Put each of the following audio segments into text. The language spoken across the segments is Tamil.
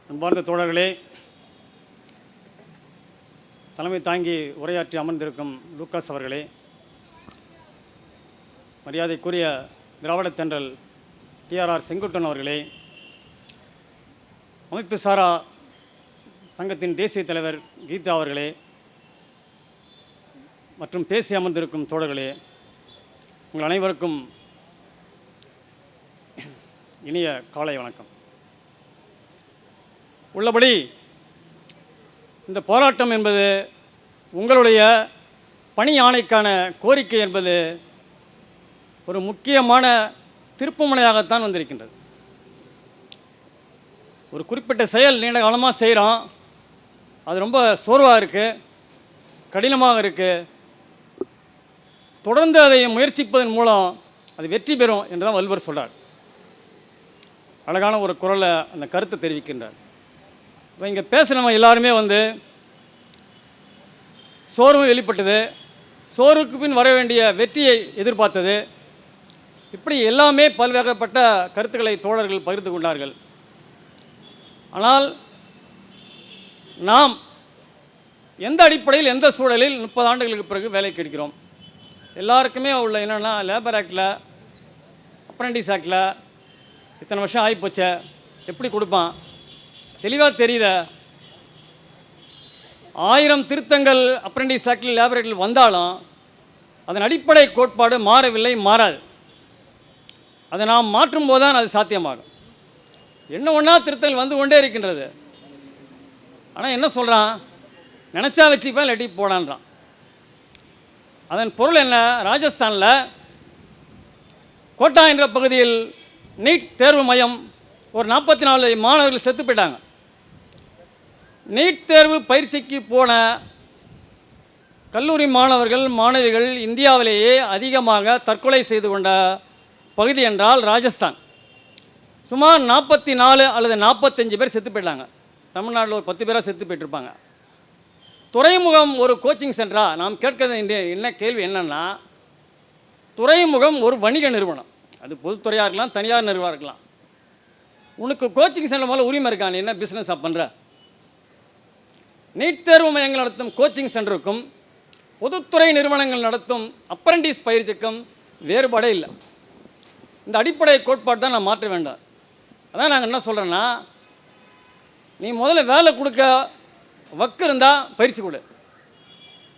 அன்பார்ந்த தோழர்களே, தலைமை தாங்கி உரையாற்றி அமர்ந்திருக்கும் லூக்காஸ் அவர்களே, மரியாதைக்குரிய திராவிடத் தென்றல் டிஆர்ஆர் செங்குட்டன் அவர்களே, அமைப்பு சாரா சங்கத்தின் தேசிய தலைவர் கீதா அவர்களே மற்றும் பேசி அமர்ந்திருக்கும் தோழர்களே, உங்கள் அனைவருக்கும் இனிய காலை வணக்கம். உள்ளபடி இந்த போராட்டம் என்பது உங்களுடைய பணி ஆணைக்கான கோரிக்கை என்பது ஒரு முக்கியமான திருப்புமுனையாகத்தான் வந்திருக்கின்றது. ஒரு குறிப்பிட்ட செயல் நீண்ட காலமாக செய்கிறோம், அது ரொம்ப சோர்வாக இருக்குது, கடினமாக இருக்குது. தொடர்ந்து அதை முயற்சிப்பதன் மூலம் அது வெற்றி பெறும் என்று தான் வள்ளுவர் சொல்கிறார். அழகான ஒரு குரலை அந்த கருத்தை தெரிவிக்கின்றார். இப்போ இங்கே பேசுகிறவங்க எல்லாருமே சோர்வு வெளிப்பட்டது, சோர்வுக்கு பின் வர வேண்டிய வெற்றியை எதிர்பார்த்தது, இப்படி எல்லாமே பல்வேறுபட்ட கருத்துக்களை தோழர்கள் பகிர்ந்து கொண்டார்கள். ஆனால் நாம் எந்த அடிப்படையில் எந்த சூழலில் 30 ஆண்டுகளுக்கு பிறகு வேலை கிடைக்கிறோம்? எல்லாருக்குமே உள்ள என்னென்னா, லேபர் ஆக்டில், அப்ரெண்டிஸ் ஆக்டில் இத்தனை வருஷம் ஆகிப்போச்சே, எப்படி கொடுப்பான் தெளிவாக தெரியுத. 1000 திருத்தங்கள் அப்ரெண்டிஸ் ஆக்டில், லேபர் ஆக்டில் வந்தாலும் அதன் அடிப்படை கோட்பாடு மாறவில்லை, மாறாது. அதை நாம் மாற்றும் போது தான் அது சாத்தியமாகும். என்ன ஒன்றா திருத்தங்கள் வந்து கொண்டே இருக்கின்றது. ஆனால் என்ன சொல்கிறான், நினச்சா வச்சுப்பேன் இல்லாட்டி போடான்றான். அதன் பொருள் என்ன? ராஜஸ்தானில் கோட்டா என்ற பகுதியில் நீட் தேர்வு மையம் ஒரு 44 மாணவர்கள் செத்து போயிட்டாங்க. நீட் தேர்வு பயிற்சிக்கு போன கல்லூரி மாணவர்கள் மாணவிகள் இந்தியாவிலேயே அதிகமாக தற்கொலை செய்து கொண்ட பகுதி என்றால் ராஜஸ்தான். சுமார் 44 அல்லது 45 பேர் செத்து போயிட்டாங்க. தமிழ்நாட்டில் ஒரு 10 பேராக செத்து போயிட்டுருப்பாங்க. துறைமுகம் ஒரு கோச்சிங் சென்டரா? நாம் கேட்கறது என்ன கேள்வி என்னென்னா, துறைமுகம் ஒரு வணிக நிறுவனம், அது பொதுத்துறையாக இருக்கலாம், தனியார் நிறுவனம் இருக்கலாம். உனக்கு கோச்சிங் சென்டர் மேலே உரிமை இருக்கா? நீ என்ன பிஸ்னஸாக பண்ணுற? நீட் தேர்வு மையங்கள் நடத்தும் கோச்சிங் சென்டருக்கும் பொதுத்துறை நிறுவனங்கள் நடத்தும் அப்ரெண்டிஸ் பயிற்சிக்கும் வேறுபாடே இல்லை. இந்த அடிப்படை கோட்பாடு தான் நான் மாற்ற வேண்டாம். அதான் நாங்கள் என்ன சொல்கிறேன்னா, நீ முதல்ல வேலை கொடுக்க வக்கு இருந்தால் பயிற்சி கொடு.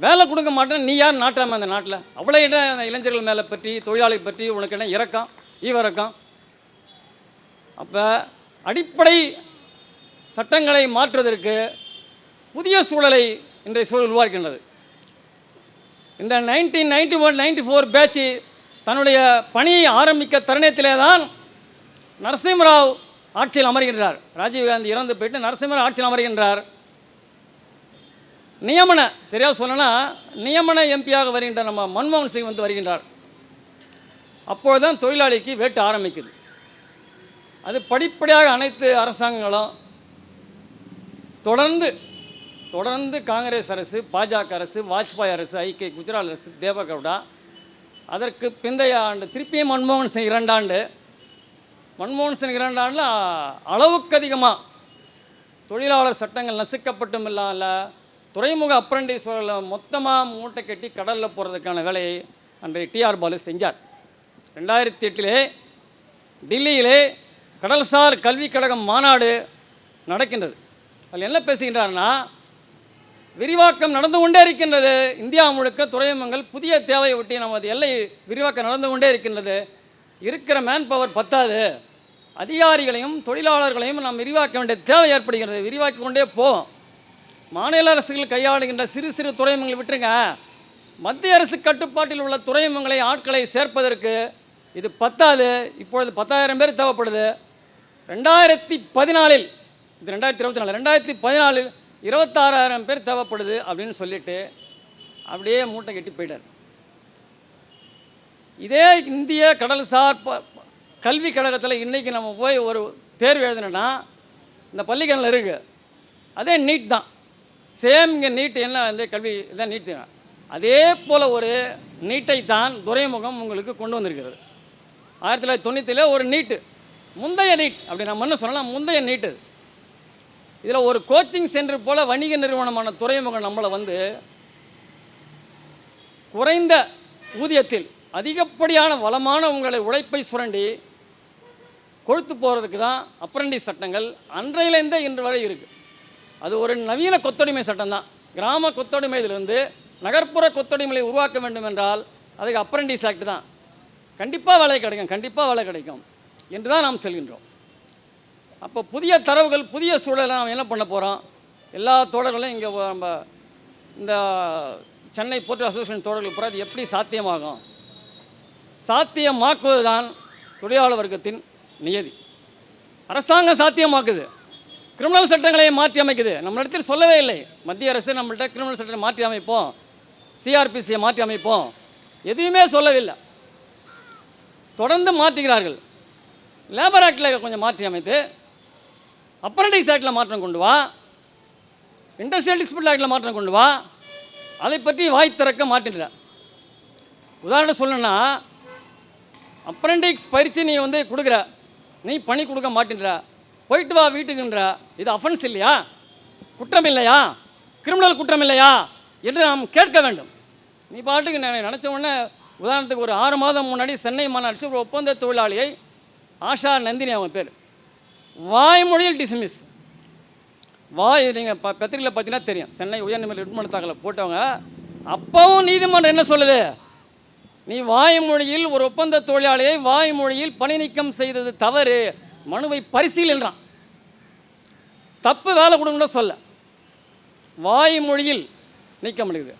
வேலை கொடுக்க மாட்டேன், நீ யார் நாட்டாமல் அந்த நாட்டில்? அவ்வளோ இடம் இளைஞர்கள் மேலே பற்றி, தொழிலாளி பற்றி உனக்கு என்ன இறக்கம், ஈவிறக்கம்? அப்போ அடிப்படை சட்டங்களை மாற்றுவதற்கு புதிய சூழலை இன்றைய சூழல் உருவாக்கின்றது. இந்த 1991-94 பேட்ச் தன்னுடைய பணியை ஆரம்பிக்க தருணத்திலே தான் நரசிம்மராவ் ஆட்சியில் அமர்கின்றார். ராஜீவ்காந்தி இறந்து போயிட்டு நரசிம்மராவ் ஆட்சியில் அமர்கின்றார். நியமன, சரியாக சொல்லணும்னா நியமன எம்பியாக வருகின்ற நம்ம மன்மோகன் சிங் வருகின்றார். அப்பொழுது தான் தொழிலாளிக்கு வேட்டு ஆரம்பிக்குது. அது படிப்படியாக அனைத்து அரசாங்கங்களும் தொடர்ந்து காங்கிரஸ் அரசு, பாஜக அரசு, வாஜ்பாய் அரசு, ஐக்கிய குஜராத் அரசு, தேவகவுடா, அதற்கு பிந்தைய ஆண்டு திருப்பியும் மன்மோகன் சிங் 2 ஆண்டு, மன்மோகன் சிங் 2 ஆண்டில் அளவுக்கு அதிகமாக தொழிலாளர் சட்டங்கள் நசுக்கப்பட்டும் இல்லாமல் துறைமுக அப்ரெண்டிஸ் மொத்தமாக மூட்டை கட்டி கடலில் போகிறதுக்கான வேலையை அன்றைய டிஆர் பாலு செஞ்சார். 2008 டில்லியிலே கடல்சார் கல்விக் கழகம் மாநாடு நடக்கின்றது. அதில் என்ன பேசுகின்றார்னா, விரிவாக்கம் நடந்து கொண்டே இருக்கின்றது. இந்தியா முழுக்க துறைமுகங்கள் புதிய தேவையை ஒட்டி நமது எல்லை விரிவாக்கம் நடந்து கொண்டே இருக்கின்றது. இருக்கிற மேன் பவர் பத்தாது, அதிகாரிகளையும் தொழிலாளர்களையும் நாம் விரிவாக்க வேண்டிய தேவை ஏற்படுகிறது. விரிவாக்கி கொண்டே போவோம். மாநில அரசுகள் கையாளுகின்ற சிறு சிறு துறைமுகங்களை விட்டுருங்க, மத்திய அரசு கட்டுப்பாட்டில் உள்ள துறைமுகங்களை ஆட்களை சேர்ப்பதற்கு இது பத்தாது. இப்பொழுது 10,000 பேர் தேவைப்படுது. 2014 இது 2024, 2014 26,000 பேர் தேவைப்படுது அப்படின்னு சொல்லிட்டு அப்படியே மூட்டை கட்டி போயிட்டார். இதே இந்திய கடல்சார் கல்விக் கழகத்தில் இன்றைக்கி நம்ம போய் ஒரு தேர்வு எழுதணுன்னா இந்த பள்ளிக்கரணில் இருக்குது, அதே நீட் தான். சேம் இங்கே நீட் என்ன வந்து கல்வி இதான் நீட் தான். அதே போல் ஒரு நீட்டை தான் துறைமுகம் உங்களுக்கு கொண்டு வந்திருக்கிறது. 1997 ஒரு நீட்டு, முந்தைய நீட் அப்படி நம்ம என்ன சொல்லலாம், முந்தைய நீட்டு. இதில் ஒரு கோச்சிங் சென்டர் போல் வணிக நிறுவனமான துறைமுகம் நம்மளை வந்து குறைந்த ஊதியத்தில் அதிகப்படியான வளமான உங்களை உழைப்பை சுரண்டி கொழுத்து போகிறதுக்கு தான் அப்ரண்டிஸ் சட்டங்கள் அன்றையிலேருந்தே இன்று வரை இருக்குது. அது ஒரு நவீன கொத்தடிமை சட்டம் தான். கிராம கொத்தடிமையிலிருந்து நகர்ப்புற கொத்தடிமையை உருவாக்க வேண்டும் என்றால் அதுக்கு அப்ரண்டிஸ் ஆக்ட் தான். கண்டிப்பாக வேலை கிடைக்கும், கண்டிப்பாக வேலை கிடைக்கும் என்று தான் நாம் செல்கின்றோம். அப்போ புதிய தரவுகள், புதிய சூழலை நாம் என்ன பண்ண போகிறோம்? எல்லா தோழர்களும் இங்கே நம்ம இந்த சென்னை போர்ட் அசோசியேஷன் தோழர்கள் பூரா இது எப்படி சாத்தியமாகும்? சாத்தியமாக்குவது தான் தொழிலாளர் வர்க்கத்தின் நியதி. அரசாங்கம் சாத்தியமாக்குது, கிரிமினல் சட்டங்களை மாற்றி அமைக்குது. நம்ம இடத்தில் சொல்லவே இல்லை மத்திய அரசு நம்மள்கிட்ட கிரிமினல் சட்டத்தை மாற்றி அமைப்போம், சிஆர்பிசியை மாற்றி அமைப்போம், எதுவுமே சொல்லவில்லை. தொடர்ந்து மாற்றுகிறார்கள். லேபர் ஆக்டில் கொஞ்சம் மாற்றி அமைத்து அப்ரண்டிஸ் ஆக்டில் மாற்றம் கொண்டு வா, இண்டஸ்ட்ரியல் டிஸ்பியூட் ஆக்டில் மாற்றம் கொண்டு வா, அதை பற்றி வாய் திறக்க மாட்டேன்ற. உதாரணம் சொல்லணும்னா, அப்ரண்டிஸ் பயிற்சி நீ வந்து கொடுக்குற, நீ பணி கொடுக்க மாட்டேன்ற, போயிட்டு வா வீட்டுக்குன்ற, இது அஃபென்ஸ் இல்லையா, குற்றம் இல்லையா, கிரிமினல் குற்றம் இல்லையா என்று நாம் கேட்க வேண்டும். நீ பாட்டுக்கு நினச்ச உடனே, உதாரணத்துக்கு ஒரு 6 மாதம் முன்னாடி சென்னை மாநாடு ஒரு ஒப்பந்த தொழிலாளியை, ஆஷா நந்தினி அவங்க பேர், வாய்மொழியில் டிஸ்மிஸ். நீங்கள் பத்திரிகையில் பார்த்தீங்கன்னா தெரியும், சென்னை உயர்நீதிமன்ற ரிட்மனு தாக்கலை போட்டவங்க. அப்பவும் நீதிமன்றம் என்ன சொல்லுது? நீ வாய்மொழியில் ஒரு ஒப்பந்த தொழிலாளியை வாய்மொழியில் பணி நீக்கம் செய்தது தவறு, மனுவை பரிசீலன்றான். தப்பு வேலை கொடுங்கன்னு சொல்ல, வாய்மொழியில் நீக்க முடியுது.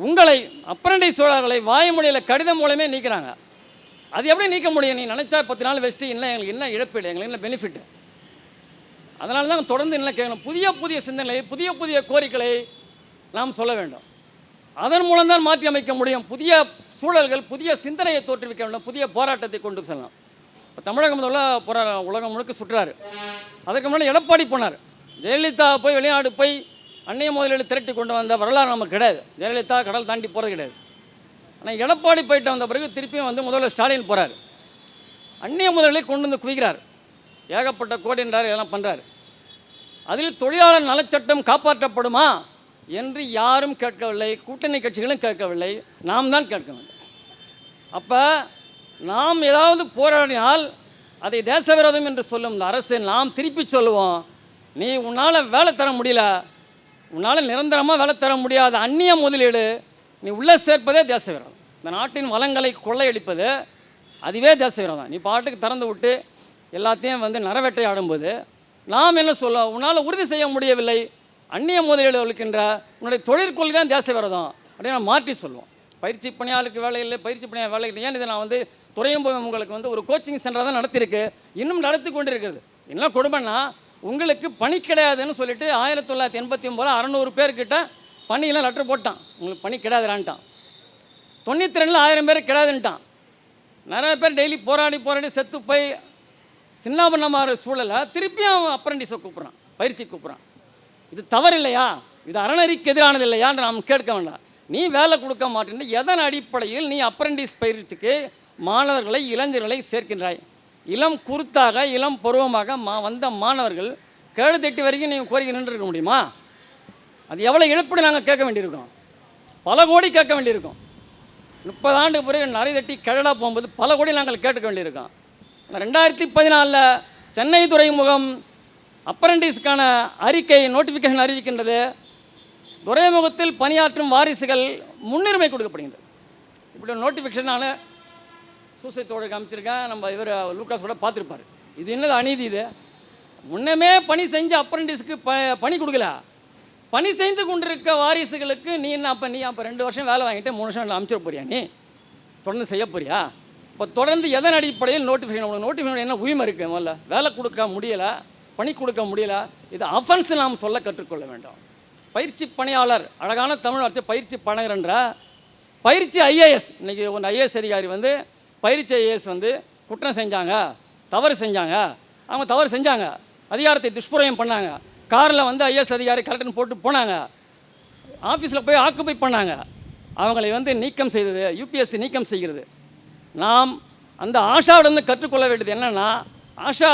உங்களை அப்ரண்டிஸ் தொழிலாளர்களை வாய்மொழியில் கடிதம் மூலமே நீக்கிறாங்க. அது எப்படி நீக்க முடியும்? நீ நினச்சா 10 நாள் வச்சுட்டு இல்லை எங்களுக்கு என்ன இழப்பீடு, எங்களுக்கு என்ன பெனிஃபிட்டு? அதனால தான் தொடர்ந்து என்ன கேட்கணும், புதிய புதிய சிந்தனை, புதிய புதிய கோரிக்கைகளை நாம் சொல்ல வேண்டும். அதன் மூலம்தான் மாற்றி அமைக்க முடியும். புதிய சூழல்கள், புதிய சிந்தனையை தோற்றுவிக்க வேண்டும், புதிய போராட்டத்தை கொண்டு செல்லலாம். இப்போ தமிழக முதல்ல உலகம் முழுக்க சுற்றுறாரு. அதற்கு முன்னாடி எடப்பாடி போனார். ஜெயலலிதா போய் வெளிநாடு போய் அந்நிய முதலீடு திரட்டி கொண்டு வந்த வரலாறு நமக்கு கிடையாது. ஜெயலலிதா கடல் தாண்டி போகிறது கிடையாது. ஆனால் எடப்பாடி போயிட்டு வந்த பிறகு திருப்பியும் வந்து முதல்வர் ஸ்டாலின் போகிறார். அந்நிய முதலீடு கொண்டு வந்து குவிக்கிறார், ஏகப்பட்ட கோடின்றார், இதெல்லாம் பண்ணுறாரு. அதில் தொழிலாளர் நலச்சட்டம் காப்பாற்றப்படுமா என்று யாரும் கேட்கவில்லை, கூட்டணி கட்சிகளும் கேட்கவில்லை, நாம் தான் கேட்க வேண்டும். அப்போ நாம் ஏதாவது போராடினால் அதை தேச விரோதம் என்று சொல்லும் இந்த அரசு நாம் திருப்பி சொல்லுவோம், நீ உன்னால் வேலை தர முடியல, உன்னால் நிரந்தரமாக வேலை தர முடியாத அந்நிய முதலீடு நீ உள்ளே சேர்ப்பதே தேச விரோதம். இந்த நாட்டின் வளங்களை கொள்ளையடிப்பது அதுவே தேச விரோதம். நீ பாட்டுக்கு திறந்து விட்டு எல்லாத்தையும் வந்து நரவேட்டை ஆடும்போது நாம் என்ன சொல்லுவோம்? உன்னால் உறுதி செய்ய முடியவில்லை, அந்நிய முதலீடு இருக்கின்ற உன்னுடைய தொழிற்கொள்கை தான் தேச விரோதம் அப்படின்னு நான் மாற்றி சொல்லுவோம். பயிற்சி பணியாளருக்கு வேலை இல்லை, பயிற்சி பணியாளர் வேலை இல்லை. ஏன் இதை நான் வந்து துறைமுகம் உங்களுக்கு வந்து ஒரு கோச்சிங் சென்டர் தான் நடத்தியிருக்கு, இன்னும் நடத்தி கொண்டு இருக்கிறது. என்ன கொடுமைன்னா, உங்களுக்கு பணி கிடையாதுன்னு சொல்லிட்டு 1989 600 பேர்கிட்ட பணியெல்லாம் லெட்டர் போட்டான், உங்களுக்கு பணி கிடையாதுடான்ட்டான். 92 1000 பேர் கிடையாதுன்ட்டான். நிறைய பேர் டெய்லி போராடி செத்து போய் சின்னாபண்ணமாகிற சூழலை திருப்பியும் அவன் அப்ரண்டிஸை கூப்பிட்றான், பயிற்சி கூப்பிட்றான். இது தவறு இல்லையா? இது அறநெறிக்கு எதிரானது இல்லையான்னு நாம் கேட்க வேண்டாம். நீ வேலை கொடுக்க மாட்டேன்னு எதன் அடிப்படையில் நீ அப்ரண்டிஸ் பயிற்சிக்கு மாணவர்களை, இளைஞர்களை சேர்க்கின்றாய்? இளம் குருத்தாக, இளம் பருவமாக வந்த மாணவர்கள் கேடு தட்டி வரைக்கும் நீங்கள் கோரிக்கை நின்றுருக்க முடியுமா? அது எவ்வளோ இழப்பீடு நாங்கள் கேட்க வேண்டியிருக்கோம், பல கோடி கேட்க வேண்டியிருக்கோம். 30 ஆண்டுக்கு பிறகு நரை தட்டி கிழடாக போகும்போது பல கோடி நாங்கள் கேட்க வேண்டியிருக்கோம். 2014 சென்னை துறைமுகம் அப்ரண்டிஸ்க்கான அறிக்கை நோட்டிஃபிகேஷன் அறிவிக்கின்றது. துறைமுகத்தில் பணியாற்றும் வாரிசுகள் முன்னுரிமை கொடுக்கப்படுகின்றது. இப்படி ஒரு நோட்டிஃபிகேஷன் நான் சூசைத்தோடு காமிச்சிருக்கேன். நம்ம இவர் லூக்காஸ் கூட பார்த்துருப்பார். இது என்னது அநீதி? இது முன்னமே பணி செஞ்ச அப்ரண்டிஸ்க்கு பணி கொடுக்கல, பணி செய்து கொண்டிருக்க வாரிசுகளுக்கு நீ என்ன அப்போ 2 வருஷம் வேலை வாங்கிட்டு 3 வருஷம் அமைச்சிட போறியா? நீ தொடர்ந்து செய்ய போறியா? இப்போ தொடர்ந்து எதன் அடிப்படையில் நோட்டிஃபிகேஷன்? நோட்டிஃபிகேஷன் என்ன உரிமை இருக்குது? முதல்ல வேலை கொடுக்க முடியலை, பணி கொடுக்க முடியலை, இது அஃபென்ஸ் நாம் சொல்ல கற்றுக்கொள்ள வேண்டும். பயிற்சி பணியாளர், அழகான தமிழ் வார்த்தை பயிற்சி பணியாளர்ன்ற பயிற்சி ஐஏஎஸ். இன்றைக்கி ஒரு ஐஏஎஸ் அதிகாரி வந்து பயிற்சி ஐஏஎஸ் வந்து குற்றம் செஞ்சாங்க, தவறு செஞ்சாங்க, அவங்க தவறு செஞ்சாங்க, அதிகாரத்தை துஷ்பிரயோகம் பண்ணாங்க, காரில் வந்து ஐஏஎஸ் அதிகாரி கலெக்டர்னு போட்டு போனாங்க, ஆஃபீஸில் போய் ஆக்குப்பை பண்ணாங்க, அவங்களை வந்து நீக்கம் செய்தது யூபிஎஸ்சி நீக்கம் செய்கிறது. நாம் அந்த ஆஷாவிடம் கற்றுக்கொள்ள வேண்டியது என்னென்னா, ஆஷா